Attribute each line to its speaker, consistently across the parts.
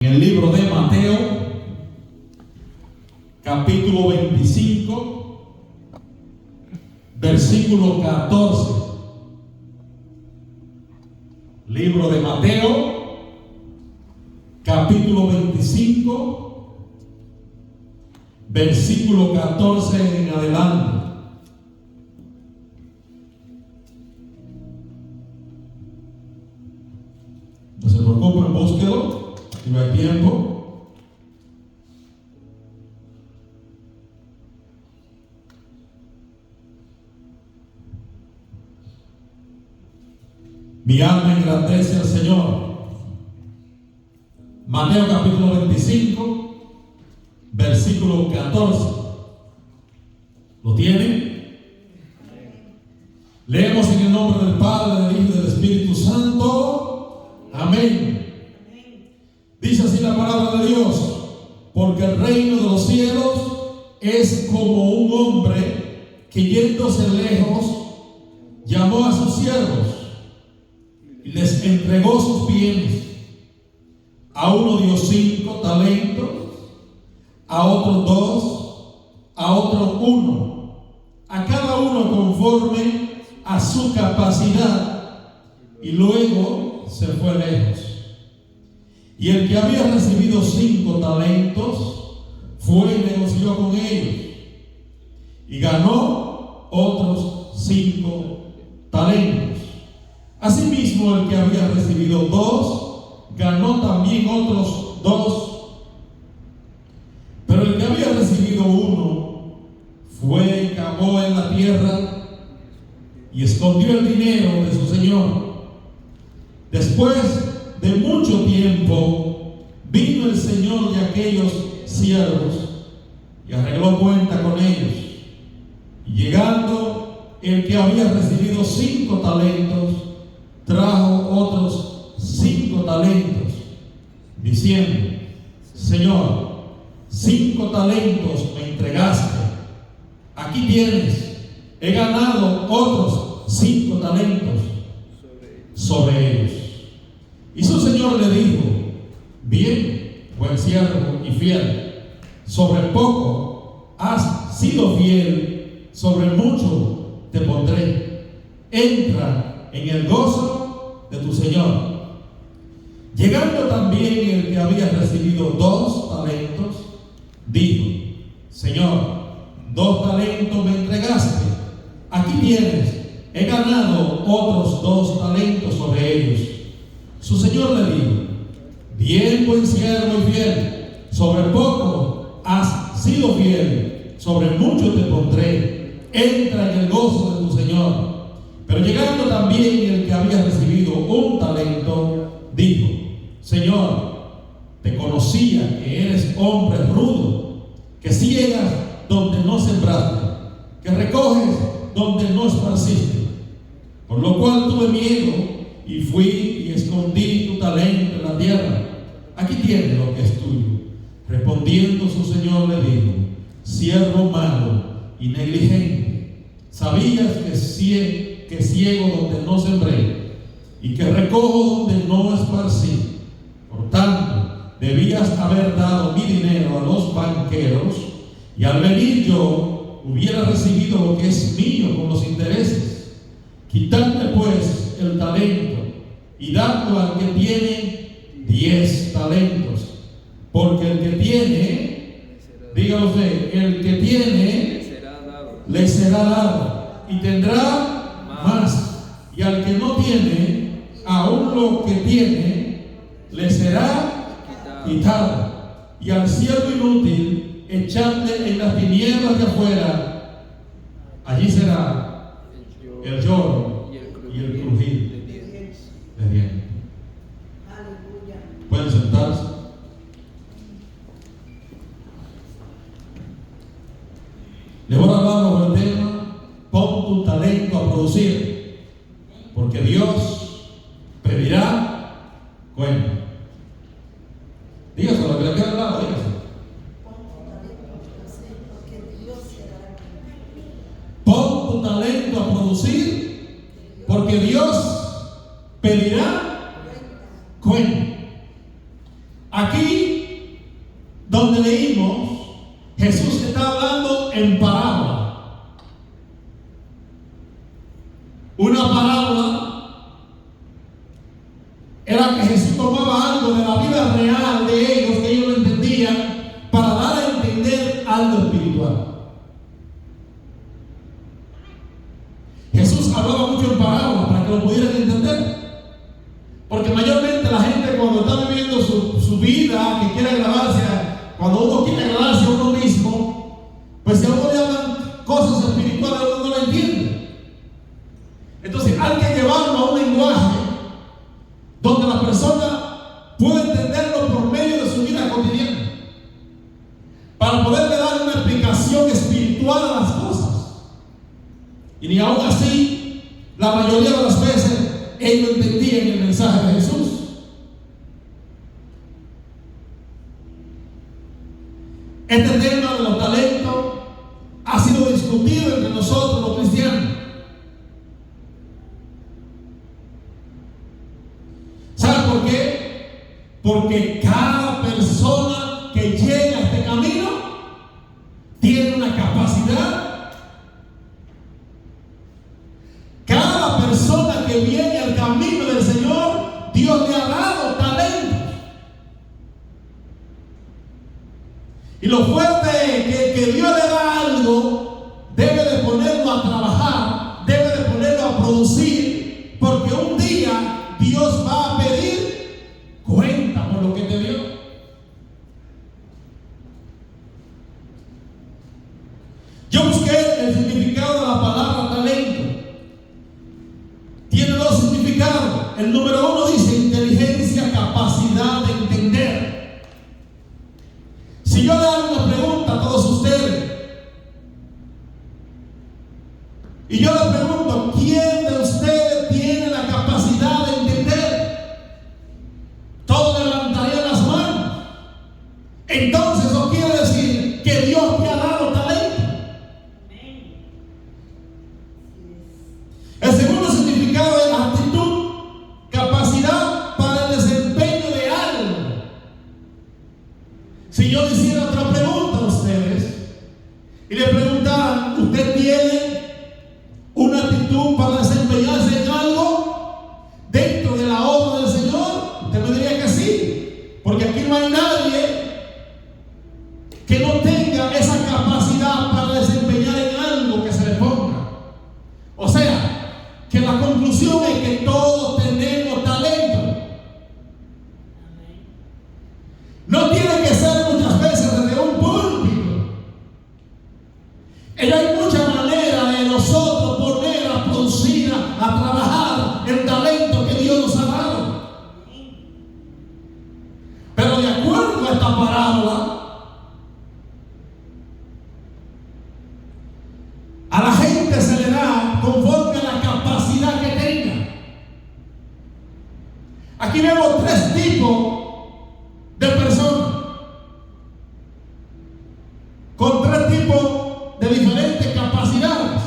Speaker 1: En el libro de Mateo, capítulo 25, versículo 14. Libro de Mateo, capítulo 25, versículo 14 en adelante. No se preocupen, búsquelo. Si no hay tiempo. Mi alma engrandece al Señor. Mateo capítulo 25, versículo 14. ¿Lo tienen? Leemos en el nombre del Padre, del Hijo y del Espíritu Santo. Amén. Dice así la palabra de Dios: porque el reino de los cielos es como un hombre que, yéndose lejos, llamó a sus siervos y les entregó sus bienes. A uno dio 5 talentos, a otro 2, a otro 1, a cada uno conforme a su capacidad, y luego se fue lejos. Y el que había recibido 5 talentos fue y negoció con ellos y ganó otros 5 talentos. Asimismo, el que había recibido 2 ganó también otros 2. Pero el que había recibido 1 fue y cavó en la tierra y escondió el dinero de su señor. Después de mucho tiempo vino el señor de aquellos siervos y arregló cuenta con ellos. Y llegando el que había recibido 5 talentos, trajo otros 5 talentos, diciendo: Señor, 5 talentos me entregaste, aquí tienes, he ganado otros 5 talentos sobre ellos. Y su señor le dijo: bien, buen siervo y fiel, sobre poco has sido fiel, sobre mucho te pondré, entra en el gozo de tu señor. Llegando también el que había recibido 2 talentos, dijo: Señor, 2 talentos me entregaste, aquí tienes, he ganado otros 2 talentos sobre ellos. Su señor le dijo: bien, buen siervo y fiel, sobre poco has sido fiel, sobre mucho te pondré, entra en el gozo de tu señor. Pero llegando también el que había recibido 1 talento, dijo: Señor, te conocía que eres hombre rudo, que ciegas donde no sembraste, que recoges donde no esparciste, por lo cual tuve miedo y fui y escondí tu talento en la tierra. Aquí tienes lo que es tuyo. Respondiendo su señor le dijo: siervo malo y negligente, sabías que ciego donde no sembré y que recojo donde no esparcí. Por tanto, debías haber dado mi dinero a los banqueros, y al venir yo hubiera recibido lo que es mío con los intereses. Quitadme pues el talento y dadlo al que tiene 10 talentos, porque el que tiene, dígalo usted, el que tiene le será dado y tendrá más, y al que no tiene, aún lo que tiene le será quitado. Y al siervo inútil echadle en las tinieblas de afuera, allí será el lloro y el crujir de dientes. Pueden sentarse. Le voy a hablar sobre el tema: pon tu talento a producir, porque Dios pedirá cuenta. Dígase lo que le queda al lado, dígase. Pon tu talento a producir, porque Dios pedirá cuenta. Aquí donde leímos, Jesús está hablando en parábola. Una parábola era que Jesús tomaba algo de la vida real de ellos, que ellos lo entendían, para dar a entender algo espiritual. Jesús hablaba mucho en parábolas para que lo pudieran entender. Porque mayormente la gente, cuando está viviendo su vida, que quiere agradarse, cuando uno quiere agradarse a uno mismo, pues si a uno le hablan cosas espirituales, uno no lo entiende. Entonces hay que llevarlo a un lenguaje donde la persona pueda entenderlo por medio de su vida cotidiana, para poderle dar una explicación espiritual a las cosas. Y ni aún así, la mayoría de las veces, ellos entendían el mensaje de Jesús. Este tema de los talentos ha sido discutido entre nosotros los cristianos. ¿Sabe por qué? Porque cada persona que llega a este camino tiene una capacidad. Cada persona que viene al camino del Señor, Dios le ha dado talentos. Y lo fuerte es que Dios le da algo, debe de ponerlo a trabajar, debe de ponerlo a producir, porque un día Dios va a pedir cuenta por lo que te dio. Yo busqué el significado de la palabra talento. Tiene dos significados. El número uno dice inteligencia, capacidad de entender. Si yo le hago una pregunta a todos ustedes, y yo le pregunto, ¿quién de ustedes tiene la capacidad de entender? Todos levantarían las manos. Entonces eso quiere decir que Dios te ha dado talento. El segundo significado es actitud, capacidad para el desempeño de algo. Si yo le hiciera otra pregunta a ustedes y le preguntaran, ¿usted tiene una actitud para desempeñarse en algo dentro de la obra del Señor? Usted me diría que sí, porque aquí no hay nadie que no tenga esa capacidad para desempeñar en algo que se le ponga. O sea, que la conclusión es que todos tenemos talento. No tiene que ser muchas veces desde un púlpito. Hay muchas maneras de nosotros poner a producir, a trabajar el talento que Dios nos ha dado. Pero de acuerdo a esta parábola, a la gente se le da conforme a la capacidad que tenga. Aquí vemos tres tipos de personas, con tres tipos de diferentes capacidades.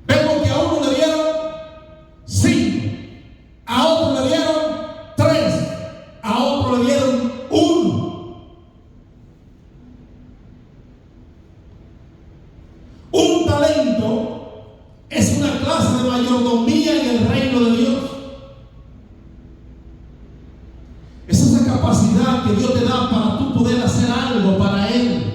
Speaker 1: Vemos que a uno le dieron 5, a otro le dieron 3, a otro le dieron 1. Un talento es una clase de mayordomía en el reino de Dios. Es esa capacidad que Dios te da para tú poder hacer algo para Él.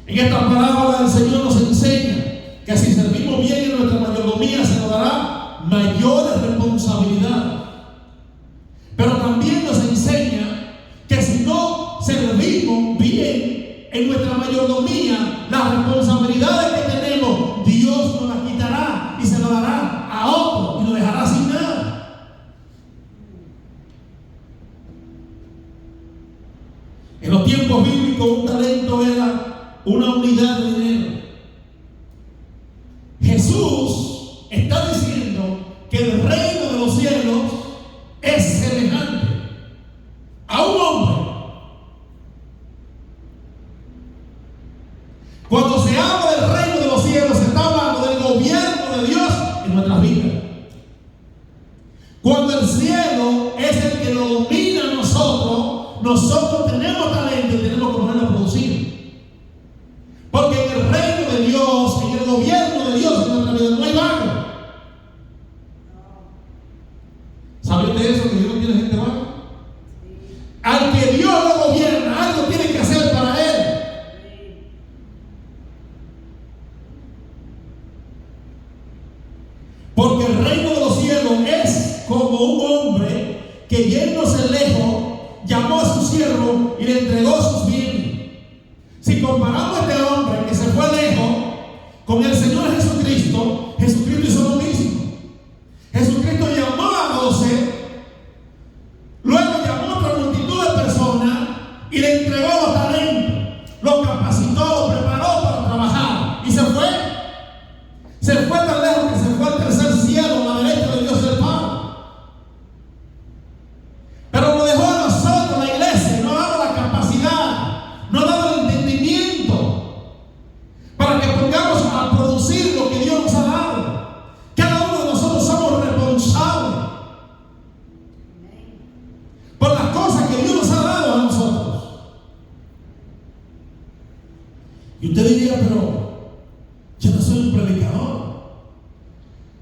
Speaker 1: En esta parábola el Señor nos enseña que si servimos bien en nuestra mayordomía se nos dará mayores responsabilidades. Pero también nos enseña que si no servimos bien en nuestra mayordomía, las responsabilidades que tenemos, Dios nos las quitará y se las dará a otro y nos dejará sin nada. En los tiempos bíblicos un talento era una unidad de dinero. Jesús está diciendo que el reino de los cielos es semejante a un hombre. Cuando se habla del reino de los cielos, se está hablando del gobierno de Dios en nuestras vidas. Cuando cuando el cielo es el que lo domina a nosotros, nosotros tenemos talento y tenemos que ponerlo a producir. Porque en el reino de Dios, en el gobierno de Dios en nuestra vida no hay vago. ¿Saben de eso? Que Dios no tiene gente vaga. Al que Dios lo gobierna, algo tiene que hacer para él. Porque el reino de los cielos es como un hombre que yéndose lejos, llamó a su siervo y le entregó sus bienes. Si comparamos a este hombre que se fue lejos con el Señor Jesucristo, Jesucristo hizo lo mismo. Jesucristo llamó a 12, luego llamó a otra multitud de personas y le entregó los talentos, lo capacitó, lo preparó para trabajar y se fue. Se fue tan lejos que se fue al tercer cielo, a la derecha de Dios el Padre. Pero lo dejó a nosotros, la iglesia, no ha dado la capacidad, no ha dado el entendimiento para que pongamos a producir lo que Dios nos ha dado. Cada uno de nosotros somos responsables por las cosas que Dios nos ha dado a nosotros. Y usted diría, pero yo no soy un predicador.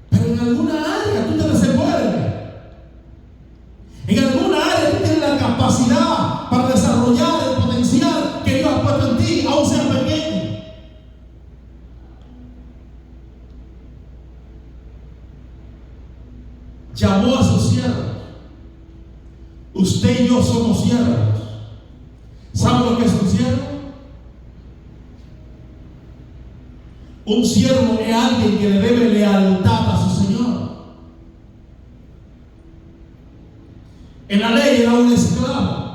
Speaker 1: Pero en alguna área tú te desenvuelves. En alguna área tú tienes la capacidad para desarrollar el potencial que Dios ha puesto en ti, aun sea pequeño. Llamó a sus siervos. Usted y yo somos siervos. ¿Sabe lo que es un siervo? Un siervo es alguien que le debe lealtad a su Señor. En la ley era un esclavo.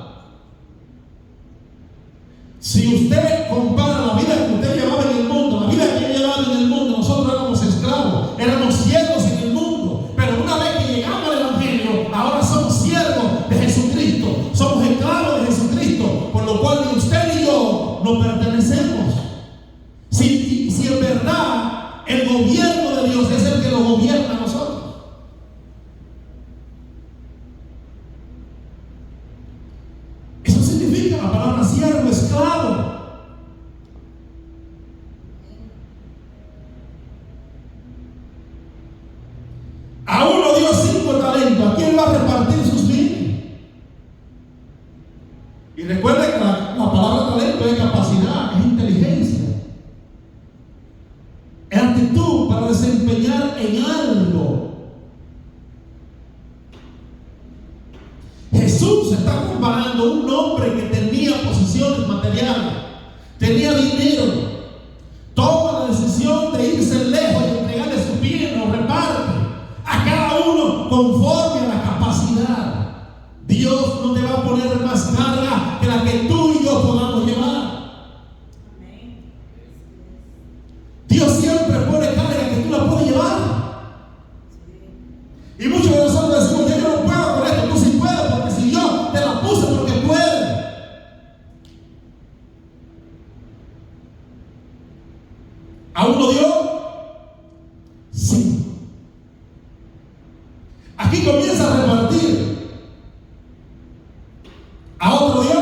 Speaker 1: Si usted compara la vida que usted llevaba en el mundo, la vida que yo llevaba en el mundo, nosotros éramos esclavos, éramos siervos en el mundo. Pero una vez que llegamos al Evangelio, ahora somos siervos de Jesucristo, somos esclavos de Jesucristo, por lo cual ni usted ni yo nos pertenecemos. Si en verdad el gobierno de Dios es el que lo gobierna a nosotros. Eso significa la palabra siervo, esclavo. A uno dio 5 talentos. ¿A quién va a repartir sus bienes? Y recuerda que la palabra talento es capacidad, es inteligencia. Es actitud para desempeñar en algo. Jesús está comparando a un hombre que tenía posesiones materiales, tenía dinero, toma la decisión de irse lejos y entregarle su bien, lo reparte a cada uno conforme a la capacidad. Dios no te va a poner más carga que la que tú y yo podamos llevar. Dios siempre pone carga que tú la puedes llevar. Y muchos de nosotros decimos, yo no puedo con esto, tú sí puedes, porque si yo te la puse porque puedes. A uno dio 5. Aquí comienza a repartir. A otro dio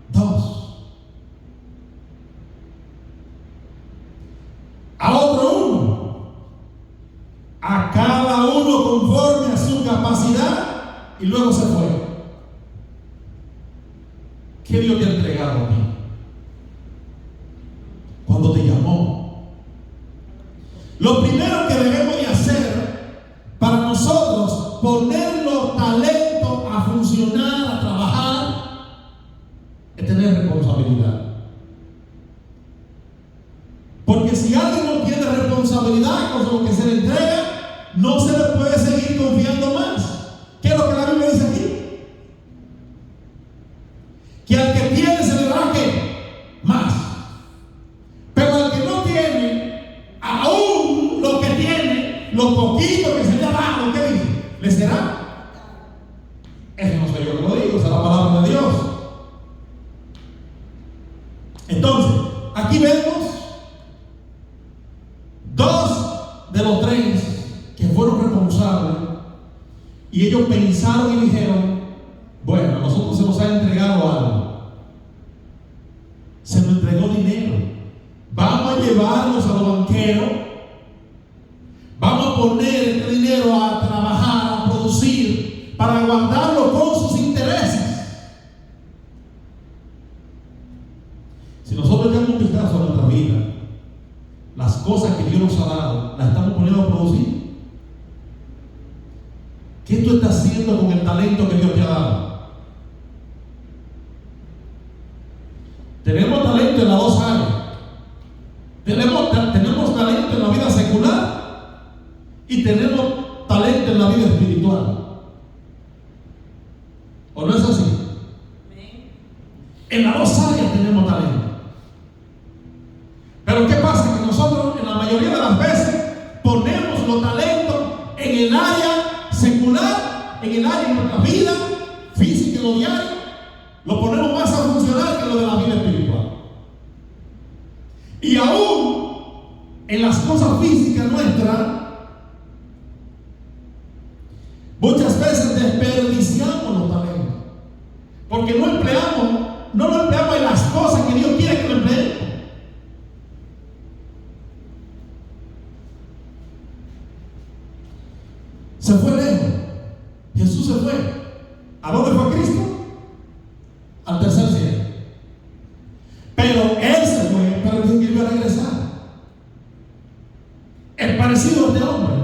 Speaker 1: 2. A otro 1. A cada uno conforme a su capacidad, y luego se fue. ¿Qué Dios te ha entregado a ti? Cuando te llamó, lo primero que debemos de hacer para nosotros poner los talentos a funcionar, a trabajar, es tener responsabilidad. Porque si alguien no tiene responsabilidad con lo que se le entrega, no se le puede seguir confiando más. ¿Qué es lo que la Biblia dice aquí? Que al que tiene se le dará ¿qué? Más. Pero al que no tiene, aún lo que tiene, lo poquito que se le ha dado, ¿qué dice? ¿Le será? Eso no soy yo que lo digo, es la palabra de Dios. Entonces, aquí vemos 2 de los 3 que fueron responsables Y ellos pensaron y dijeron: bueno, a nosotros se nos ha entregado algo. Se nos entregó dinero. Vamos a llevarnos a los banqueros. Vamos a poner este dinero a trabajar, a producir, para guardarlo con sus intereses. Si nosotros echamos un vistazo a nuestra vida, las cosas que Dios nos ha dado, las estamos poniendo a producir. ¿Qué tú estás haciendo con el talento que Dios te ha dado? Tenemos talento en las dos áreas. Tenemos talento en la vida secular y tenemos talento en la vida espiritual. ¿O no es así? En las dos áreas tenemos talento. Pero ¿qué pasa? Que nosotros en la mayoría de las veces ponemos los talentos en el área secular, en el área de nuestra vida física y lo diario, lo ponemos más a funcionar que lo de la vida espiritual. Y aún en las cosas físicas nuestras, muchas veces desperdiciamos los talentos, porque no lo empleamos en las cosas que Dios quiere que lo empleemos. Se fue lejos. Jesús se fue. ¿A dónde fue Cristo? Al tercer cielo. Pero Él se fue, pero dijo que iba a regresar. Es parecido a este hombre.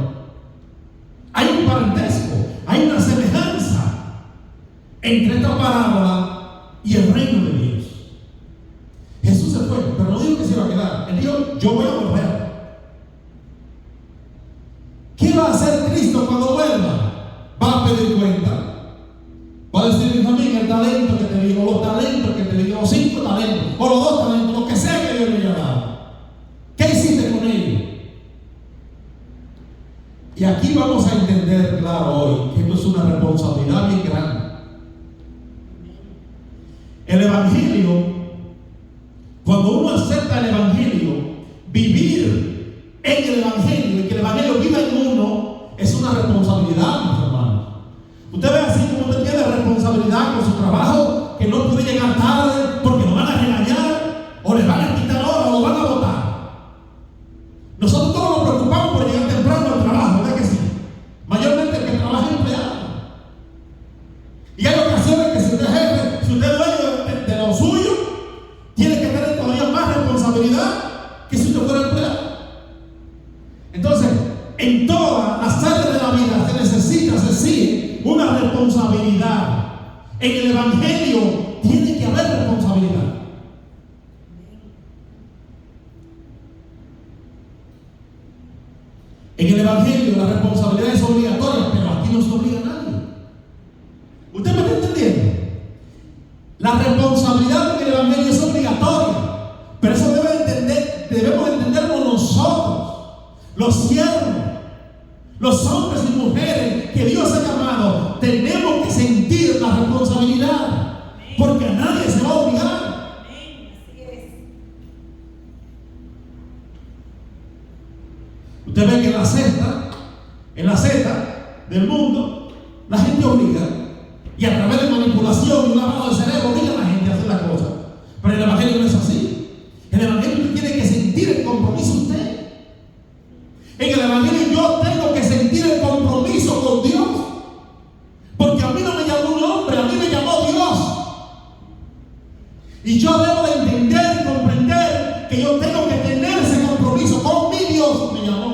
Speaker 1: Hay un parentesco, hay una semejanza entre esta parábola y el reino de Dios. Jesús se fue, pero no dijo que se iba a quedar. Él dijo: yo voy a volver. ¿Qué va a hacer Cristo cuando vuelva? Va a pedir cuenta. Va a decir: Benjamín, el talento que te digo, los talentos que te digo, los 5 talentos, o los 2 talentos, lo que sea que Dios me haya dado, ¿qué hiciste con ellos? Y aquí vamos a entender claro hoy que esto es una responsabilidad bien grande. El Evangelio, cuando uno acepta el Evangelio, vivir en el Evangelio y que el Evangelio viva en uno, es una responsabilidad, mis hermanos. Usted ve así como usted tiene responsabilidad con su trabajo, que no puede llegar tarde porque lo van a regañar, o le van a quitar horas, o lo van a botar. Nosotros todos nos preocupamos por llegar temprano al trabajo, ¿verdad que sí? Mayormente el que trabaja es empleado. Y hay ocasiones que si usted es jefe, si usted es dueño de lo suyo, tiene que tener todavía más responsabilidad que si usted fuera empleado. Entonces, en todas las áreas de la vida se necesita, se exige una responsabilidad. En el Evangelio tiene que haber responsabilidad. En el Evangelio la responsabilidad es obligatoria, pero aquí no se obliga a nadie. ¿Usted me está entendiendo? La responsabilidad en el Evangelio es obligatoria, pero eso debemos entenderlo nosotros, los siervos, los hombres y mujeres que Dios ha llamado. Tenemos que sentir la responsabilidad, porque a nadie se va a obligar. Usted ve que en la cesta del mundo, la gente obliga, y a través de manipulación y un lavado de cerebro obliga a la gente a hacer las cosas. Pero el Evangelio no es así. En el Evangelio usted tiene que sentir el compromiso usted. En el Evangelio yo tengo que sentir el compromiso con Dios, porque a mí no me llamó un hombre, a mí me llamó Dios. Y yo debo de entender y comprender que yo tengo que tener ese compromiso con mi Dios que me llamó.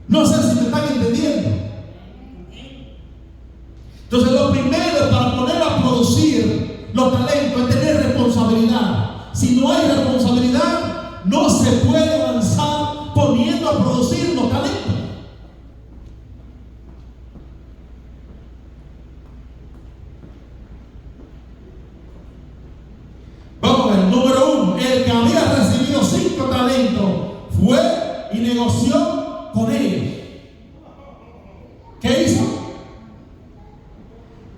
Speaker 1: No sé si me están entendiendo. Entonces lo primero para poner a producir los talentos es tener responsabilidad. Si no hay responsabilidad, no se puede avanzar poniendo a producir los talentos. Vamos a ver, número 1, el que había recibido 5 talentos fue y negoció con ellos. ¿Qué hizo?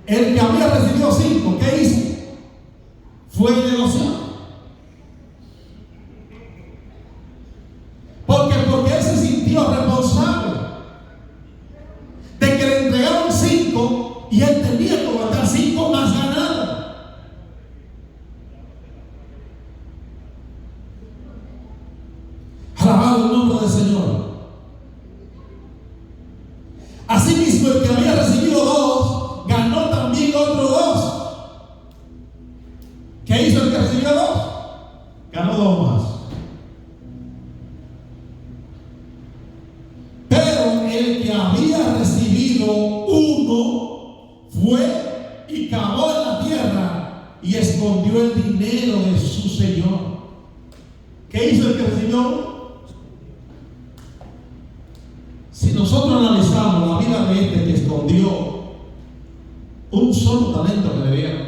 Speaker 1: El que había recibido 5, ¿qué hizo? Fue y negoció. Porque él se sintió responsable de que y él tenía que guardar 5 más ganados. Alabado el nombre del Señor. Asimismo, el que había recibido 2 ganó también otros 2. ¿Qué hizo el que recibió 2? Ganó 2 más. Pero el que había recibido 1 fue y cavó en la tierra y escondió el dinero de su señor. ¿Qué hizo el que recibió 1? Si nosotros analizamos la vida de este que escondió un solo talento que le dieron,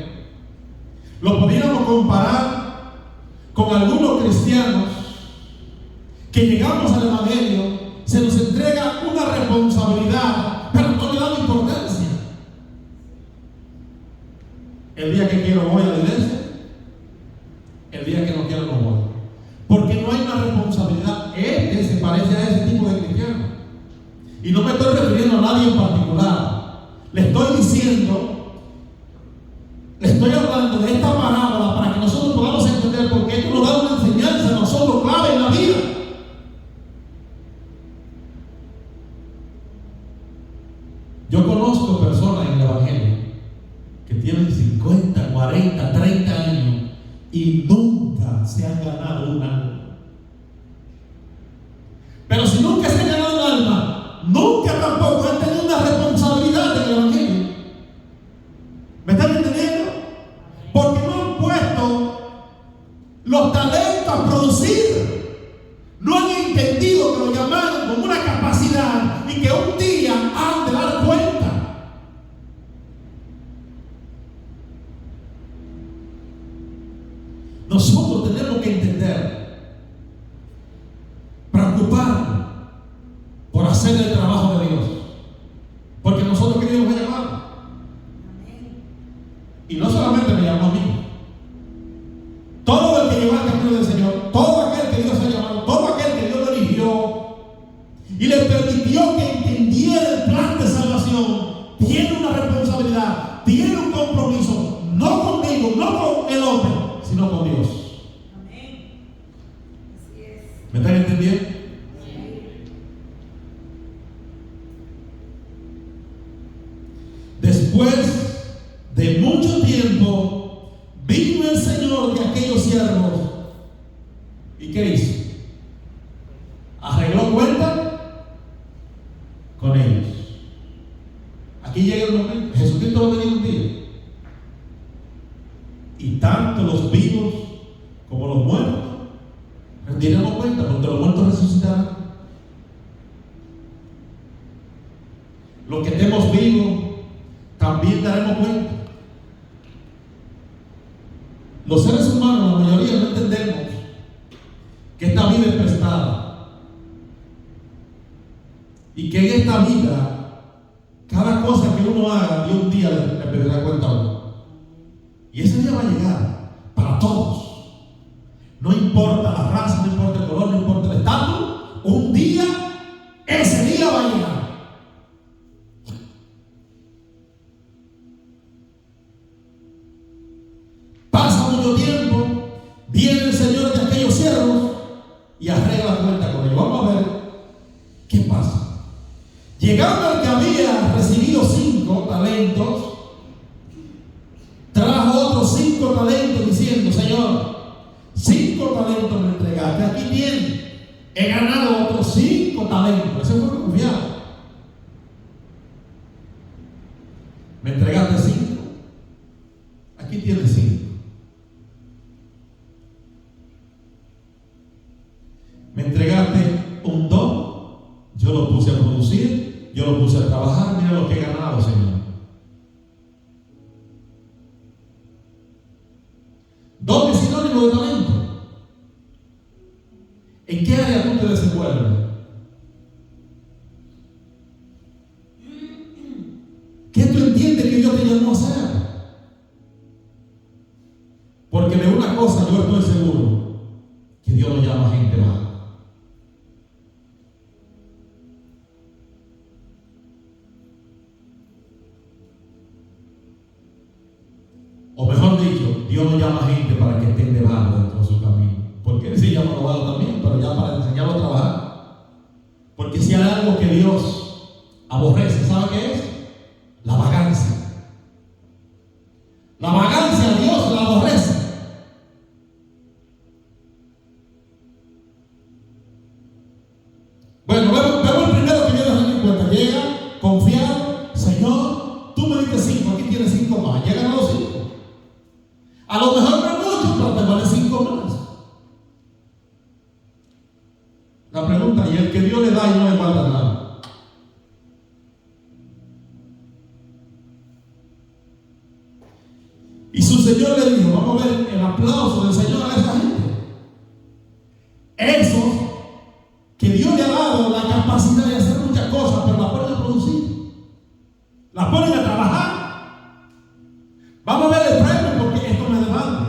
Speaker 1: lo podríamos comparar con algunos cristianos que llegamos al Evangelio, se nos entrega una responsabilidad, pero no le damos importancia. El día que quiero voy a la iglesia, el día que no quiero no voy, porque no hay una responsabilidad. Este se parece a ese tipo de cristiano. Y no me estoy refiriendo a nadie en particular. Le estoy hablando de esta parábola para que nosotros podamos entender, porque esto nos da una enseñanza a nosotros clave en la vida. Yo conozco personas en el Evangelio que tienen 50, 40, 30 años y nunca se han ganado un alma. Pero si nunca se han ganado un alma, nunca tampoco han tenido una responsabilidad en el Evangelio. ¿Me están entendiendo? Porque no han puesto los talentos a producir. No han entendido que lo llamaron como una capacidad y que un día han de dar cuenta. Nosotros tenemos que entender, preocuparnos por hacer el trabajo de Dios, porque nosotros que Dios nos ha llamado. Y no solamente me llamó a mí, todo el que lleva el camino del Señor, todo aquel que Dios ha llamado, todo aquel que Dios lo eligió y le permitió que entendiera el plan de salvación, tiene una responsabilidad, tiene un compromiso, no conmigo, no con el hombre, sino con Dios.
Speaker 2: Amén. Así es.
Speaker 1: ¿Me están entendiendo? Después de mucho tiempo vino el Señor de aquellos siervos. ¿Y qué hizo? Arregló cuenta con ellos. Aquí llega el momento. Jesucristo va a venir un día, y tanto los vivos como los muertos rendiremos cuenta, porque los muertos resucitarán. Los que estemos vivos también daremos cuenta. Los seres humanos, la mayoría, no entendemos que esta vida es prestada y que en esta vida cada cosa que uno haga, Dios un día le pedirá cuenta a uno. Y ese día va a llegar para todos. No importa la raza, no importa el color, no importa el estatus. Un día, ese día va a llegar. Pasa mucho tiempo, viene el Señor de aquellos siervos y arregla cuenta con ellos. Vamos a ver qué pasa. Llegando al que había recibido 5 talentos, trajo otros 5 talentos diciendo: Señor, 5 talentos me entregaste, aquí tienes, he ganado otros 5 talentos. Ese fue confiado. Me entregaste 5, aquí tienes 5. Me entregaste un don, yo lo puse a producir, yo lo puse a trabajar, mira lo que he ganado, Señor. Don es sinónimo de talento. ¿En qué área tú te desenvuelves? ¿Qué tú entiendes que Dios te llamó a hacer? Porque de una cosa yo estoy seguro, que Dios no llama a gente mala. Dios no llama a gente para que estén de vago dentro de su camino. Porque Él sí llama a los vagos también, pero ya para enseñarlo a trabajar. Porque si hay algo que Dios aborrece, ¿sabe qué es? La vagancia. La vagancia Dios la aborrece. Bueno, vemos el primero que viene a darme cuenta. Llega confiado, Señor, tú me diste 5, aquí tienes 5 más. Llegan a los 5. A lo mejor no es mucho, pero te vale 5 más. La pregunta, ¿y el que Dios le da y no le guarda nada? Y su Señor le dijo, vamos a ver el aplauso del Señor a esa gente. Esos que Dios le ha dado la capacidad de hacer muchas cosas, pero las ponen a producir, las ponen a trabajar. Vamos a ver el premio, porque esto me demanda.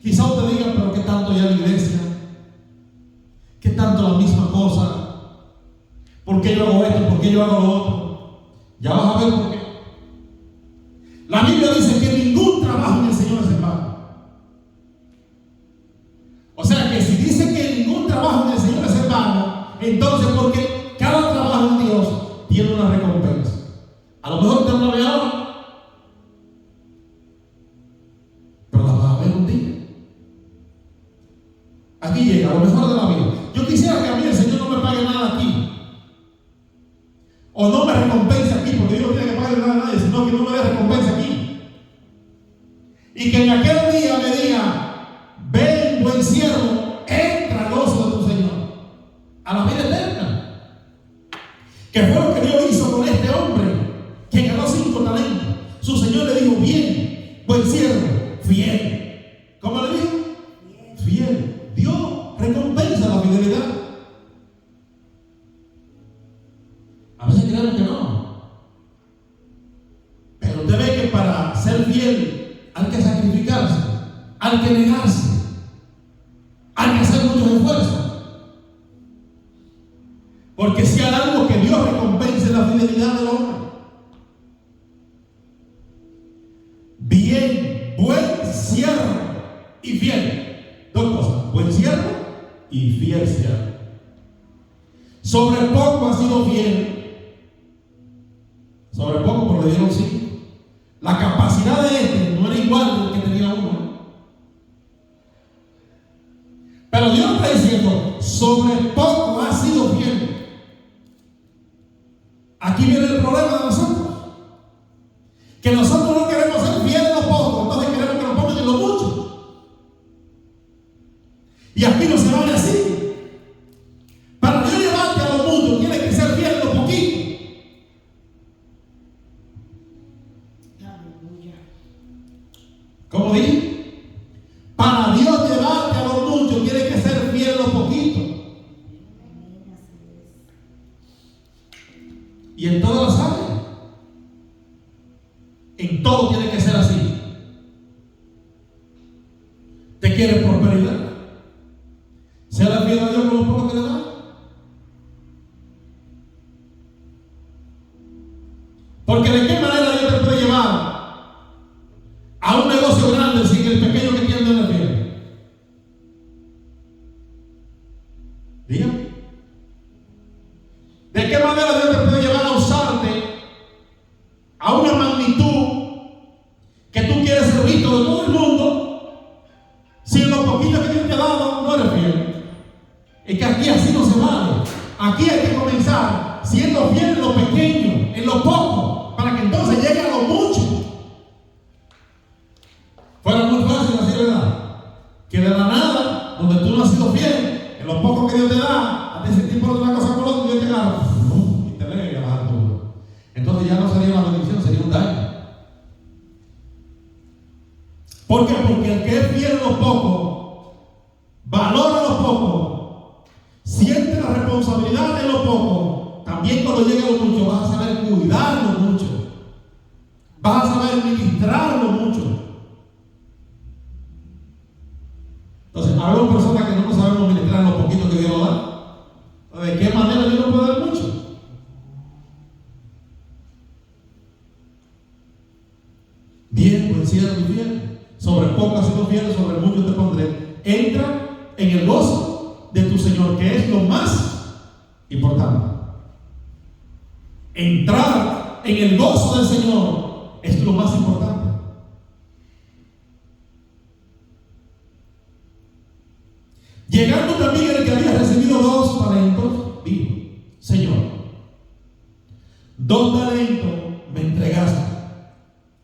Speaker 1: Quizá usted diga, pero ¿qué tanto ya la iglesia? ¿Qué tanto la misma cosa? ¿Por qué yo hago esto? ¿Por qué yo hago lo otro? Ya vas a ver por qué. La Biblia dice que ningún trabajo en el Señor es en vano. O sea que si dice que ningún trabajo en el Señor es en vano, entonces porque cada trabajo en Dios tiene una recompensa. A lo mejor usted no la ve ahora, pero la va a ver un día. Aquí llega, a lo mejor de la vida. Yo quisiera que a mí el Señor no me pague nada aquí, o no me recompense aquí, porque Dios no tiene que pagarle nada a nadie, sino que no me dé recompensa aquí. Y que en aquel día me diga, ven buen siervo, entra al gozo de tu Señor, a la vida eterna. Que fue lo que Dios hizo con este hombre que ganó 5 talentos. Su Señor le dijo, bien, buen siervo, fiel. ¿Cómo le dijo? Fiel. Dios recompensa la fidelidad. A veces creemos que no. Pero usted ve que para ser fiel hay que sacrificarse, hay que negarse, hay que hacer muchos esfuerzos. Porque si hay algo que Dios recompense, la fidelidad del hombre. Bien, buen siervo y fiel. 2 cosas, buen siervo y fiel siervo. Sobre poco ha sido fiel. Sobre poco, pero le dieron 5. La capacidad de este no era igual que tenía uno. Pero Dios está diciendo, sobre poco ha sido fiel. Aquí viene el problema de nosotros. Que nosotros no queremos ser fieles en lo poco, entonces queremos que nos pongan en lo mucho. Y aquí no se vale así. Para Dios llevarte a lo mucho, tienes que ser fiel en lo poquito. ¿Cómo dije? Para Dios llevarte a lo mucho, tienes que ser fiel en lo poquito. Y en todas las áreas. En todo tiene que ser así. ¿Te quieres prosperidad? Sea la fiel a Dios con lo poco que le da. Porque de qué manera Dios te puede llevar a un negocio grande sin el pequeño que tiene en la fiel. Dígame. ¿De qué manera Dios te puede llevar a usarte a una magnitud que tú quieres ser visto de todo el mundo si en lo poquito que Dios te ha dado no eres fiel? Es que aquí así no se vale. Aquí hay que comenzar siendo fiel en lo pequeño, en lo poco, para que entonces llegue a lo mucho. Fuera muy fácil así, ¿verdad? Que de la nada, donde tú no has sido fiel, en lo poco que Dios te da, a ti sentir por una cosa por otra, Dios te agarra y te ve a bajar todo. Entonces ya no sería una bendición, sería un daño. ¿Por qué? Porque el que es fiel en lo poco, valora lo poco, siente la responsabilidad de lo poco, también cuando llega a lo mucho vas a saber cuidarlo mucho, vas a saber ministrarlo mucho. Entonces, habemos personas que no sabemos ministrar lo poquito que Dios nos da. ¿De qué manera Dios nos puede dar mucho? Bien, buen siervo y fiel. Sobre poco has sido fiel, sobre mucho te pondré. Entra en el gozo de tu Señor, que es lo más importante. Entrar en el gozo del Señor es lo más importante. Llegando también el que había recibido 2 talentos, dijo: Señor, 2 talentos me entregaste,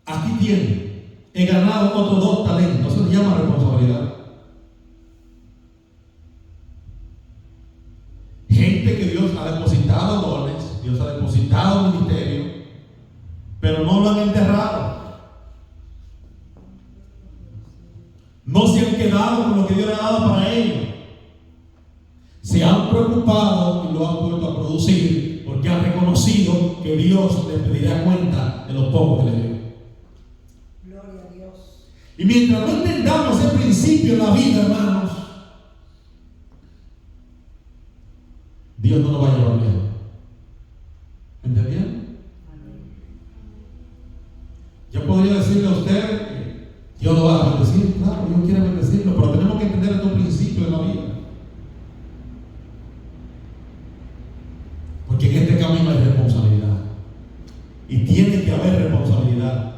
Speaker 1: aquí tienes, he ganado otros 2 talentos. Eso se llama responsabilidad. Gente que Dios ha depositado dones, Dios ha depositado ministerio, pero no lo han enterrado. No se han quedado con lo que Dios le ha dado para ellos. Se han preocupado y lo han vuelto a producir, porque han reconocido que Dios les pedirá cuenta de lo poco que le dio.
Speaker 2: Gloria a Dios.
Speaker 1: Y mientras no entendamos ese principio en la vida, hermanos, Dios no nos va a llevar bien. ¿Entendieron? Yo podría decirle a usted que Dios lo va a bendecir. Claro, Dios quiere bendecirlo, pero tenemos que entender estos principios de la vida. Porque en este camino hay responsabilidad. Y tiene que haber responsabilidad.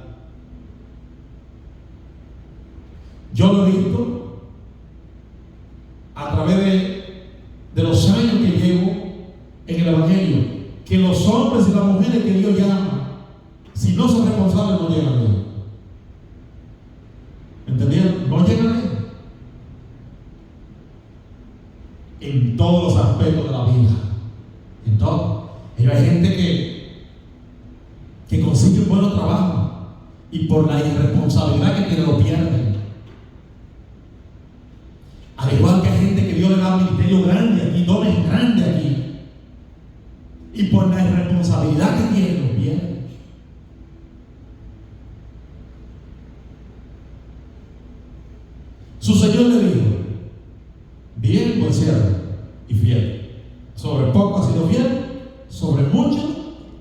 Speaker 1: Yo lo he visto a través de los años que llevo en el Evangelio, que los hombres y las mujeres que Dios llama, si no son responsables, no llegan a Dios. ¿Entendieron? No llegan a Él. En todos los aspectos de la vida. En todo. Pero hay gente que consigue un buen trabajo y por la irresponsabilidad que tiene lo pierden. Al igual que hay gente que Dios le da un ministerio grande aquí, dones grandes aquí, y por la irresponsabilidad que tiene lo pierden. Su Señor le dijo: bien, buen siervo y fiel. Sobre poco has sido fiel, sobre mucho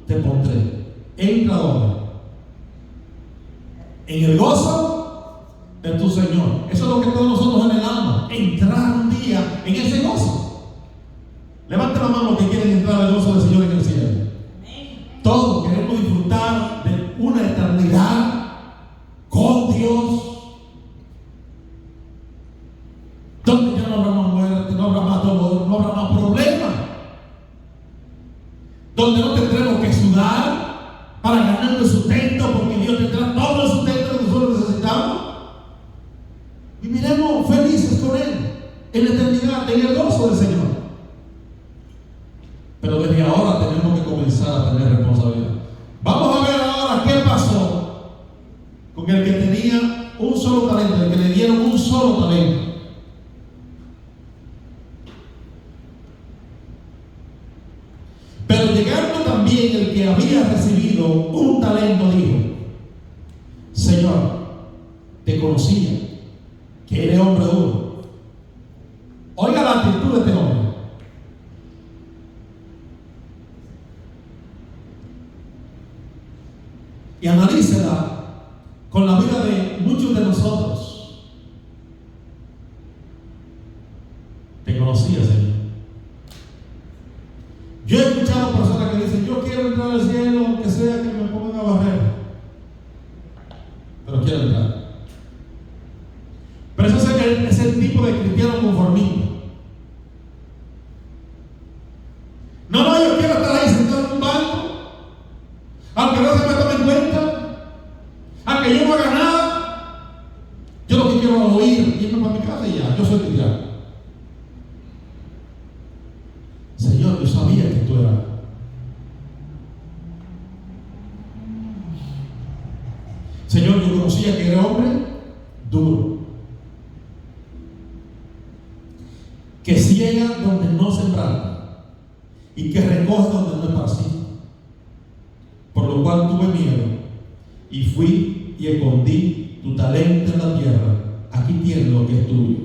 Speaker 1: te pondré. Entra donde? En el gozo de tu Señor. Eso es lo que todos nosotros anhelamos, entrar un día en ese gozo. Levante la mano los que quieren entrar al gozo del Señor en el cielo. Todos queremos disfrutar de una eternidad con Dios, donde ya no habrá más muerte, no habrá más dolor, no habrá más problemas, donde no tendremos que sudar para ganar el sustento, porque Dios tendrá todo el sustento que nosotros necesitamos. Viviremos felices con Él en la eternidad, en el gozo del Señor. Pero desde ahora tenemos que comenzar a tener responsabilidad. Vamos a ver ahora qué pasó con el que tenía un solo talento, el que le dieron un solo talento. Pero llegando también el que había recibido un talento, dijo: Señor, te conocía que eres hombre duro. Oiga la actitud de este hombre. Y analícela con la vida de muchos de nosotros. Te conocía, Señor. Yo he escuchado personas que dicen: yo quiero entrar al cielo, aunque sea que me pongan a barrer, pero quiero entrar. Pero eso es el tipo de cristiano conformista. No, yo quiero estar ahí sentado en un banco, aunque no se me tome en cuenta, aunque yo no haga nada. Yo lo que quiero es oír, irme para mi casa y ya, yo soy cristiano. Señor, yo sabía que tú eras. Señor, yo conocía que era hombre duro, que ciega donde no sembraste y que recoge donde no esparciste. Por lo cual tuve miedo y fui y escondí tu talento en la tierra. Aquí tienes lo que es tuyo.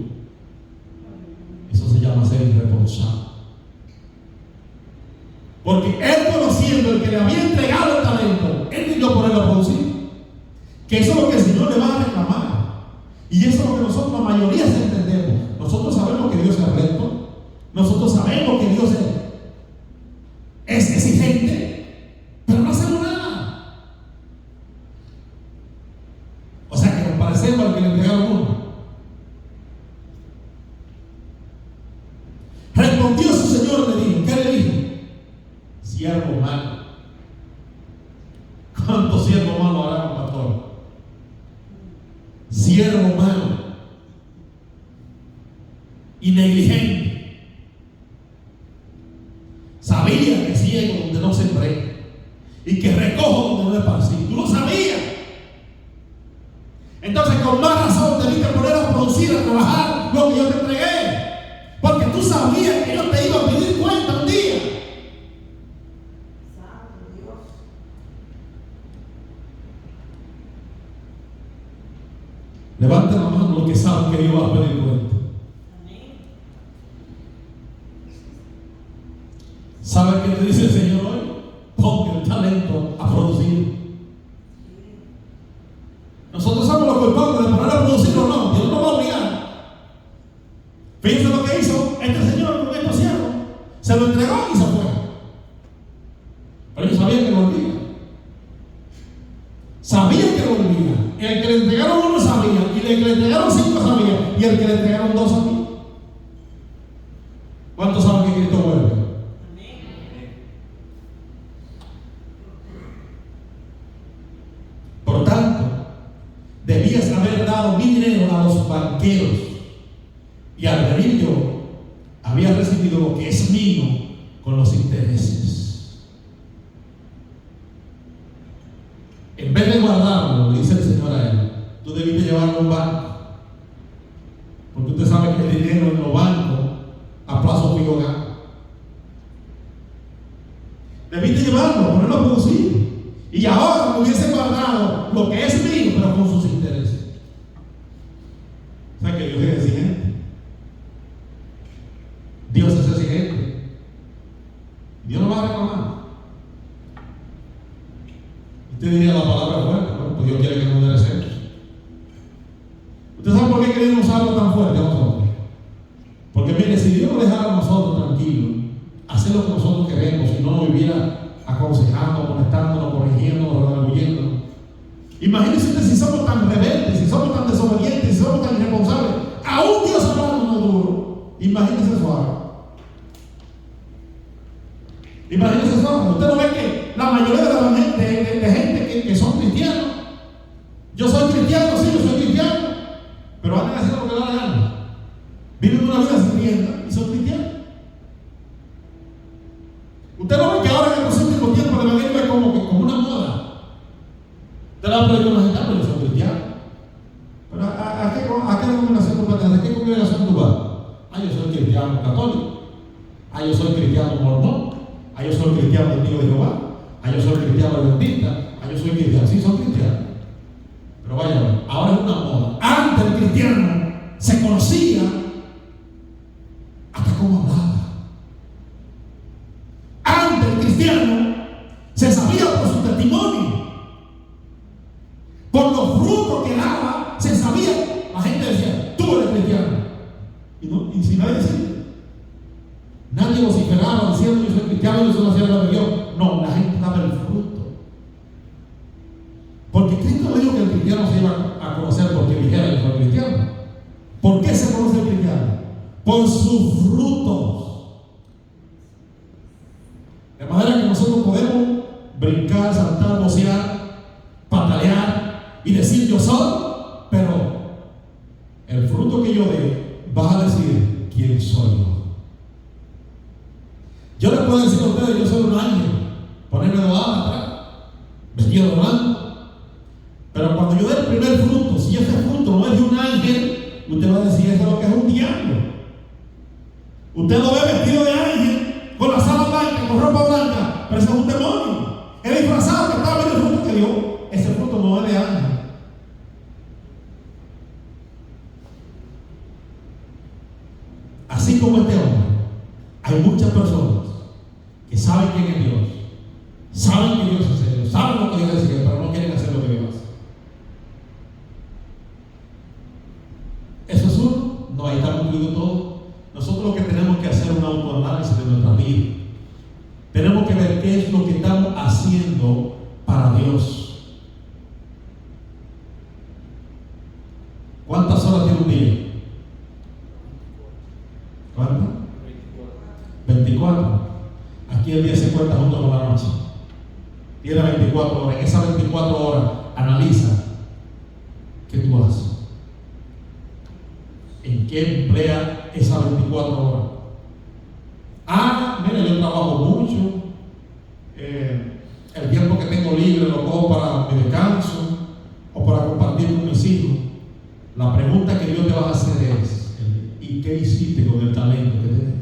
Speaker 1: Eso se llama ser irresponsable. Porque él, conociendo el que le había entregado el talento, él decidió ponerlo a producir. Que eso es lo que el Señor le va a reclamar. Nosotros sabemos que Dios es exigente, pero no hacemos nada. O sea que nos parecemos al que le entregaron uno. Respondió su señor, le dijo. ¿Qué le dijo? Siervo malo. ¿Cuántos siervos malos harán, pastor? Siervo malo y negligente. Sabía que ciego donde no sembré y que recojo donde no esparcí. Tú lo sabías. Entonces con más razón debiste poner a producir, a trabajar lo que yo te entregué, porque tú sabías que yo te iba a pedir cuenta un día.
Speaker 2: Santo Dios.
Speaker 1: Levanten la mano los que saben que Dios va a pedir cuenta. ¿Sabe qué te dice el Señor hoy? Ponga el talento a producir. Nosotros somos los culpables de poner a producir o no. Dios no va a obligar. Fíjense lo que hizo este señor con estos siervos. Se lo entregó y se fue. Pero ellos sabían que lo olvida. Sabían que lo olvida. El que le entregaron uno sabía. Y el que le entregaron 5 sabía. Y el que le entregaron 2 sabía. ¿Cuántos saben que Cristo vuelve? Por tanto, debías haber dado mi dinero a los banqueros, y al venir yo había recibido lo que es mío con los intereses. En vez de guardarlo, le dice el Señor a él, tú debiste llevarlo a un banco, porque usted sabe que el dinero en los bancos a plazo fijo gana. Debiste llevarlo, ponerlo a producir. Y ahora me hubiese guardado lo que es mío, pero con sus intereses. O sea que Dios es exigente. Dios es exigente. Dios no va a reclamar. Usted diría la palabra fuerte, ¿no? Pues Dios quiere que no enderecemos. ¿Usted sabe por qué queremos usarlo tan fuerte a nosotros? Porque mire, si Dios nos dejara a nosotros tranquilos, hacer lo que nosotros queremos, si no nos viviera aconsejando, molestándonos, corrigiéndonos, redarguyéndonos. Imagínense usted si somos tan rebeldes, si somos tan desobedientes, si somos tan irresponsables, aún Dios hablándonos duro. Imagínense eso ahora. Imagínense eso ahora. Usted no ve que la mayoría de la gente, de gente que son cristianos, yo soy cristiano, sí, yo soy cristiano, pero andan haciendo lo que les da la gana. Viven una vida sin rienda y son cristianos. Usted no ve que ahora en estos últimos tiempos el evangelio es como una moda. Usted la habla con la gente, pero yo soy cristiano. Pero ¿a qué denominación tú perteneces? ¿A qué congregación tú vas? Yo soy cristiano católico. Yo soy cristiano mormón. Yo soy cristiano testigo de Jehová. Yo soy cristiano adventista. Yo soy cristiano. Sí, soy cristiano. Pero vaya, ahora es una moda. Antes el cristiano se conocía hasta cómo hablaba. Antes el cristiano se sabía por su testimonio, por los frutos que daba, se sabía. La gente decía, tú eres cristiano. Y si nadie decía, nadie vociferaba diciendo yo soy cristiano, yo soy una sierva de Dios. No, la gente daba el fruto. Porque Cristo no dijo que el cristiano se iba a conocer porque dijera que soy cristiano. ¿Por qué se conoce el cristiano? Por sus frutos. De manera que nosotros podemos brincar, saltar, vocear, patalear y decir yo soy, pero el fruto que yo dé va a decir quién soy yo. Yo les puedo decir a ustedes, yo soy un ángel, ponerme de lado atrás, vestido de blanco, pero cuando yo dé el primer fruto, si ese fruto no es de un ángel, usted va a decir eso es lo que es un diablo. Usted lo ve vestido de ángel, con la sala blanca, con ropa blanca, pero ese es un demonio. El disfrazado que estaba viendo el fruto que dio, ese fruto no es de ángel. Así como este hombre, hay muchas personas que saben quién es Dios, saben que Dios es serio, saben lo que Dios dice, pero no quieren hacer lo que Dios hace. ¿Eso es uno? No, ahí está cumplido todo. Nosotros lo que tenemos que hacer es una tiene un día? ¿Cuánto? 24. Aquí el día se cuenta junto con la noche. Tiene 24 horas. En esas 24 horas, analiza qué tú haces. ¿En qué emplea esas 24 horas? Mira, yo trabajo mucho. El tiempo que tengo libre lo cojo para mi descanso o para compartir con mis hijos. La pregunta que Dios te va a hacer es: ¿y qué hiciste con el talento que te dio?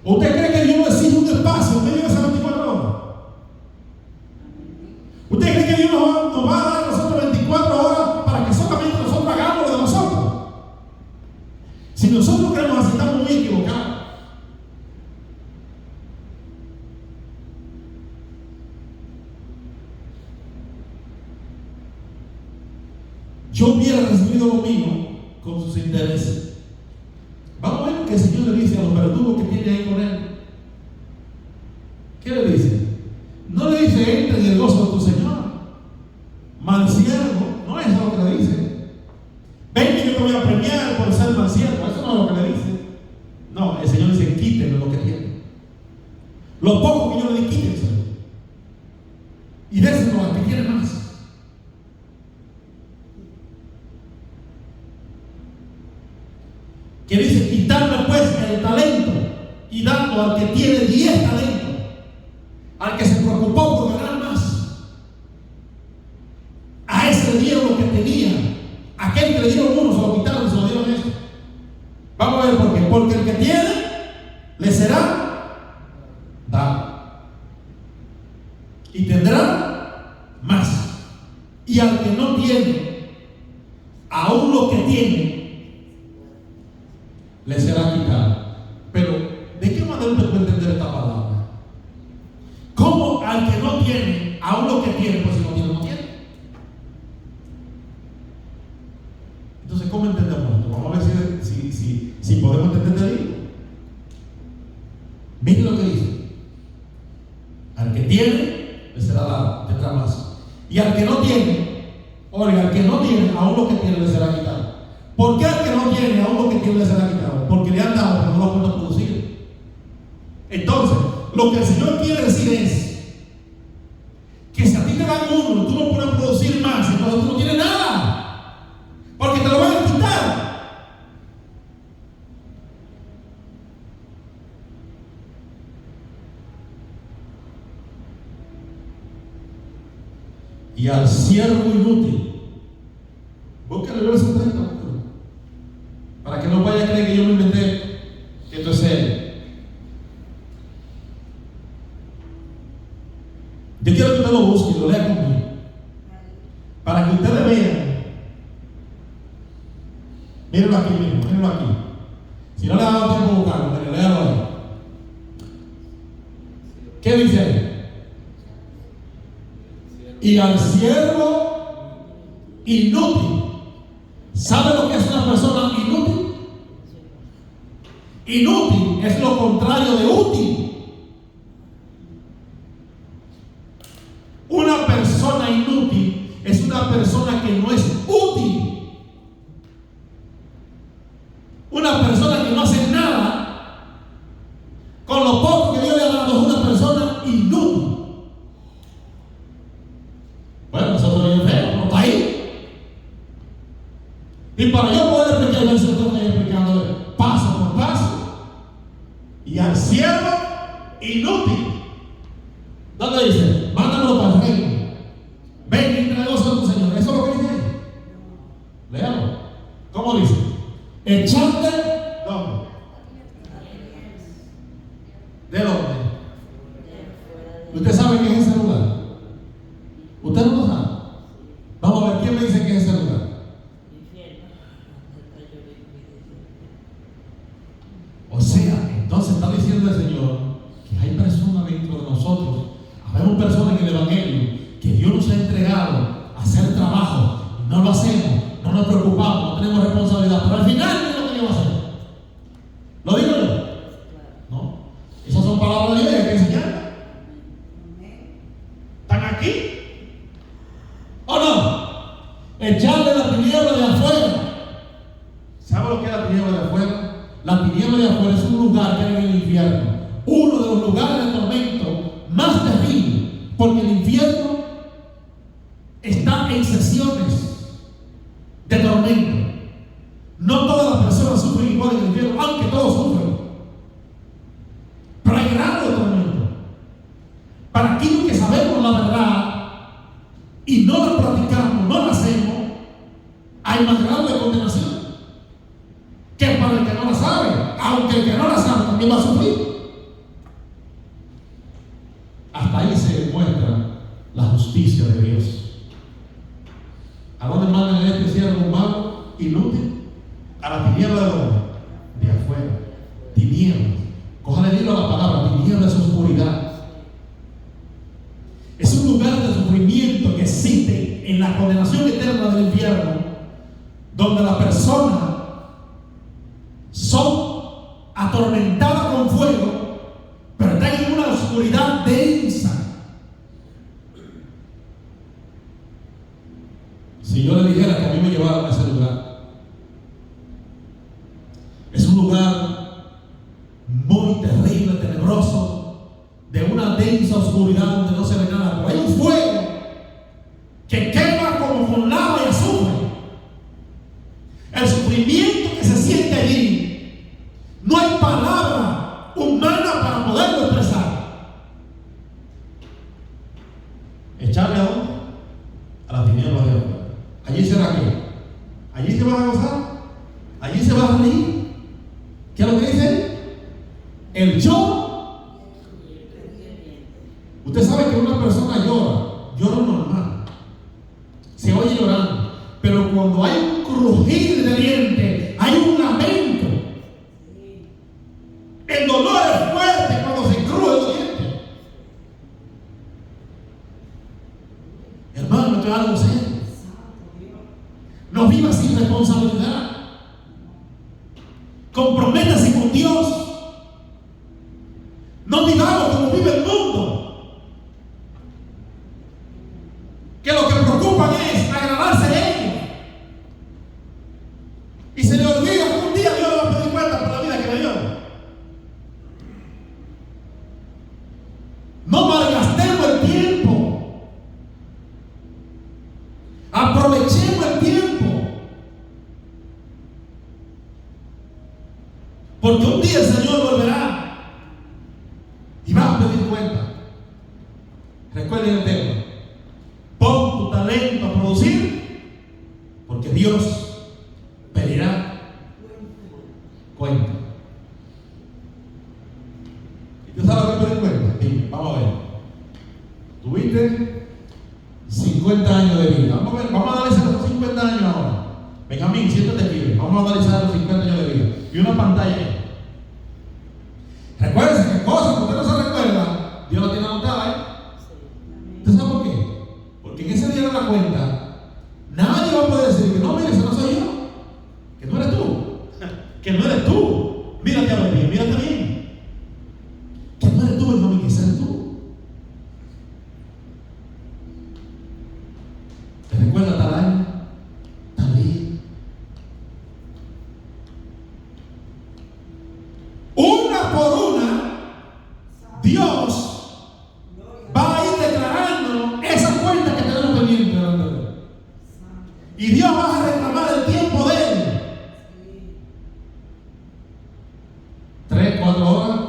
Speaker 1: ¿Usted cree que Dios nos exige un espacio en medio de esas 24 horas? ¿Usted cree que Dios nos va a dar a nosotros 24 horas para que solamente nosotros hagamos lo de nosotros? Si nosotros queremos así, estamos muy equivocados. Yo hubiera recibido lo mío con sus intereses. Vamos a ver lo que el Señor le dice a los verdugos que tiene ahí con él. ¿Qué le dice? No le dice: entra en el gozo de tu Señor. Manciervo, no es lo que le dice. Ven que yo te voy a premiar por ser manciervo. Eso no es lo que le dice. No, el Señor dice: quítenle lo que tiene. Lo poco que yo le di, quítenselo. Y déselo al que quiere más. Que dice: quitarme pues el talento y dando al que tiene 10 talentos, al que se preocupó por ganar más. A ese le dieron lo que tenía. Aquel que le dieron uno se lo quitaron y se lo dieron eso. Vamos a ver por qué. Porque el que tiene le será dado y tendrá más. Y al que no tiene, aún lo que tiene le será quitado. Pero ¿de qué manera usted puede entender esta palabra? ¿Cómo al que no tiene, aún lo que tiene? Pues si no tiene, no tiene. Entonces, ¿cómo entendemos esto? Vamos a ver si podemos entender el libro. Miren lo que dice: al que tiene le será dado, tendrá más. Y al que no tiene, oiga, al que no tiene, aún lo que tiene le será quitado. ¿Por qué al que no tiene, aún lo que tiene le será quitado? Porque le han dado, pero no lo puede producir. Entonces, lo que el Señor quiere decir es que si a ti te dan uno y tú no puedes producir más, entonces tú no tienes nada, porque te lo van a quitar. Y al siervo inútil, búsquenlo el verso 30, para que no vaya a creer que yo me inventé que esto es serio. Yo quiero que usted lo busque y lo lea conmigo, para que ustedes vean. Mírenlo aquí mismo, mírenlo aquí. Si no le ha dado tiempo a buscarlo, pero léalo ahí. ¿Qué dice ahí? Y al siervo inútil. ¿Sabe lo que es una persona inútil? Inútil es lo contrario de útil. Una persona inútil es una persona que no es útil. Una persona que no hace nada con lo poco que Dios le ha dado. Es una persona inútil. Bueno, nosotros lo vemos, no está ahí. Y para yo poder explicar el verso, estoy explicando paso por paso. Y al siervo inútil, ¿dónde dice? Mándamelo para el reino. Ven y trae gozo de tu Señor. Eso es lo que dice ahí. Léalo. ¿Cómo dice? Echarte, ¿dónde? ¿De dónde? ¿Usted sabe qué es ese lugar? ¿Usted no lo sabe? Vamos a ver, ¿quién me dice que es ese lugar? O sea, entonces está diciendo el Señor que hay personas dentro de nosotros, habemos personas en el Evangelio que Dios nos ha entregado a hacer trabajo, no lo hacemos, no nos preocupamos, no tenemos responsabilidad, pero al final ¿qué es lo que Dios va a hacer? ¿Lo digo yo? No, esas son palabras de Dios, hay que enseñar. ¿Están aquí? ¿O no? Echarle la tiniebla de afuera tiniebla de afuera es un lugar que hay en el infierno. Uno de los lugares de tormento más terribles. Porque el infierno está en sesiones de tormento. No todas las personas sufren igual en el infierno, aunque todos sufren. Pero hay grado de tormento. Para aquellos que sabemos la verdad y no la practicamos, no la hacemos, hay más grado de condenación que para el que no la sabe, aunque el que no la sabe también va a sufrir. Hasta ahí se demuestra la justicia de Dios. ¿A dónde mandan a este siervo humano inútil? A la tiniebla de dónde? De afuera. Tinieblas. Cójale el hilo a la palabra. Tinieblas es oscuridad. Es un lugar de sufrimiento que existe en la condenación eterna del infierno, donde las personas son atormentadas con fuego, pero están en una oscuridad densa. Si yo le dijera que a mí me llevaron a ese lugar, es un lugar muy terrible, tenebroso, de una densa oscuridad donde no se ve nada, pero hay un fuego que quema como con lava y azufre. El sufrimiento que se siente allí, no hay palabra humana para poderlo expresar. ¿Echarle a dónde? A las tinieblas de afuera. ¿Allí será qué? ¿Allí se va a gozar? ¿Allí se va a reír? ¿Qué es lo que dice? El yo. Usted sabe que una persona llora normal, se oye llorando, pero cuando hay un crujir de dientes, hay un lamento. El dolor es fuerte cuando se cruje los dientes. Hermano, esto es algo serio. No viva sin responsabilidad. Comprométase con Dios. No vivamos como vive el mundo, que lo que preocupan es agradarse a ellos. Y se le olvida que un día Dios le va a pedir cuenta por la vida que le dio. No malgastemos el tiempo. Aprovechemos el tiempo. Porque un día el Señor volverá y va a pedir cuenta. Recuerden el tema. Pon tu talento a producir, porque Dios pedirá cuenta. ¿Y tú sabes lo que pedir cuenta? Dime, vamos a ver. Tuviste 50 años de vida. Vamos a analizar los 50 años ahora. Benjamín, siéntate aquí. Vamos a analizar los 50 años de vida. Y una pantalla ahí. Recuérdense que cosas que usted no se recuerda, Dios la tiene anotada ahí. ¿Usted sabe por qué? Porque en ese día de la cuenta, nadie va a poder decir que no, mire, ese no soy yo, que no eres tú, que no eres tú. Mírate a ver bien, mírate bien. Que no eres tú, hermano, que ese eres tú. ¿Te recuerdas tal año? Tal día. Una por una, Dios va a ir declarando esa cuenta que tenemos pendiente delante de Él. Y Dios va a reclamar el tiempo de Él. 3, 4 horas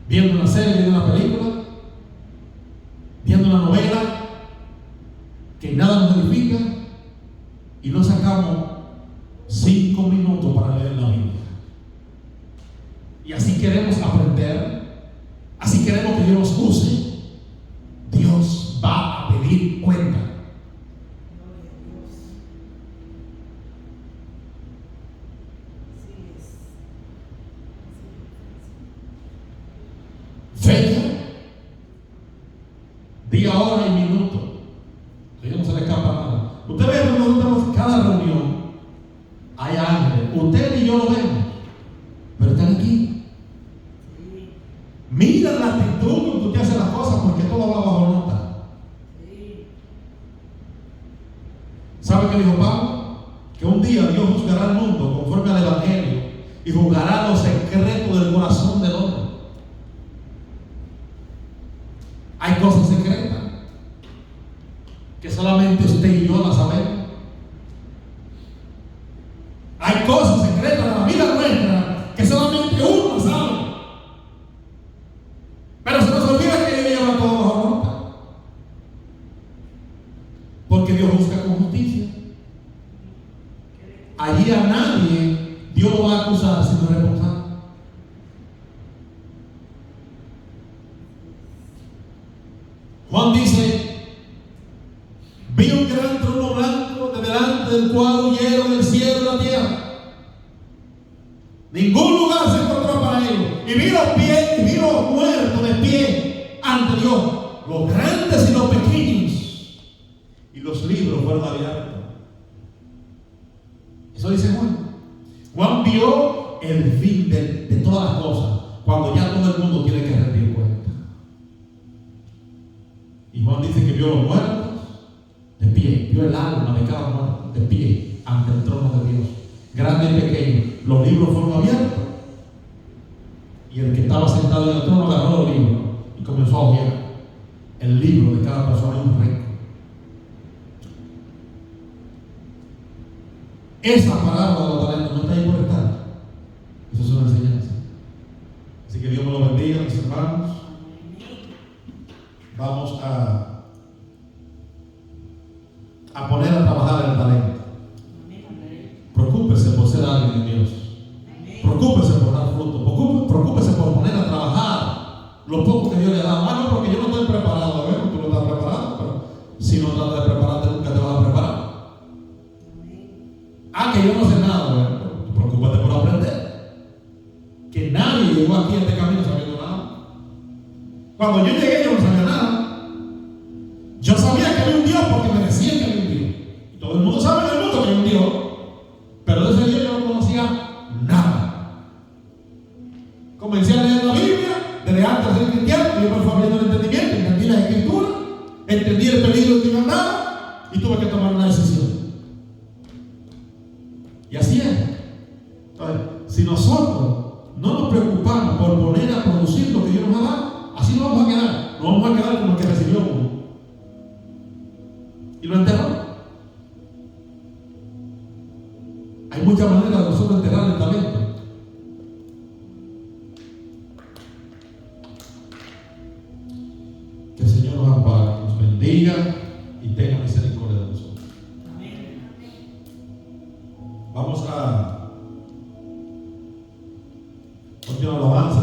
Speaker 1: viendo una serie, viendo una película, viendo una novela que nada nos edifica, y no sacamos 5 minutos para leer la Biblia. Y así queremos aprender, así queremos que Dios nos use. Dios va a pedir cuenta. Fecha, día, hora y minuto. Que no se le escapa nada. Usted ve cuando nosotros tenemos cada reunión, hay ángeles. Usted y yo lo vemos, pero están aquí. Mira la actitud con que usted hace las cosas, porque todo va bajo nota. ¿Sabe qué dijo Pablo? Que un día Dios juzgará al mundo conforme al Evangelio, y juzgará los secretos del corazón del hombre. Hay cosas secretas que solamente usted y yo las sabemos. Hay cosas secretas de la vida nuestra que solamente uno las sabe. Pero se nos olvida que Dios lleva todo bajo nota. Porque Dios busca con justicia. Allí a nadie Dios lo va a acusar si no es responsable. Juan dice: vi un gran trono blanco de delante del cual huyeron el cielo y la tierra. Ningún lugar se encontró para ellos. Y vi los pies, y vi los muertos de pie ante Dios, los grandes y los pequeños. Y los libros fueron abiertos. Eso dice Juan. Juan vio el fin de todas las cosas, cuando ya todo el mundo tiene que rendir cuenta. Y Juan dice que vio los muertos de pie, vio el alma de cada muerto de pie ante el trono de Dios, grande y pequeño. Los libros fueron abiertos y el que estaba sentado en el trono agarró los libros y comenzó a hojear el libro de cada persona en un récord. Esa palabra de los talentos no está ahí por estar. Eso es una enseñanza. Así que Dios me lo bendiga, mis hermanos. Vamos a poner a trabajar el talento. Preocúpese por ser alguien en Dios. Preocúpese por dar fruto. Preocúpese por poner a trabajar lo poco que Dios le da. No, porque yo no estoy preparado. A ver, tú no estás preparado, pero si no tratas de prepararte, nunca te vas a preparar. Que yo no sé nada. Bueno, preocúpate por aprender. Que nadie llegó aquí a este camino sabiendo nada. Cuando yo llegué, yo no sabía nada. Yo sabía que había un Dios porque me decían que había un Dios. Y todo el mundo sabe en el mundo que hay un Dios. Pero de ese Dios yo no conocía nada. Comencé a leer la Biblia desde antes de ser cristiano. Y yo me fui abriendo el entendimiento. Entendí las escrituras. Entendí el peligro que me andaba. Y tuve que tomar una decisión. Y así es. Entonces, si nosotros no nos preocupamos por poner a producir lo que Dios nos ha dado, así no vamos a quedar. No vamos a quedar como el que recibió uno y lo enterró. Hay muchas maneras de nosotros enterrar el talento. Que el Señor nos ampare, nos bendiga y tenga misericordia de nosotros. Vamos a continuar la alabanza.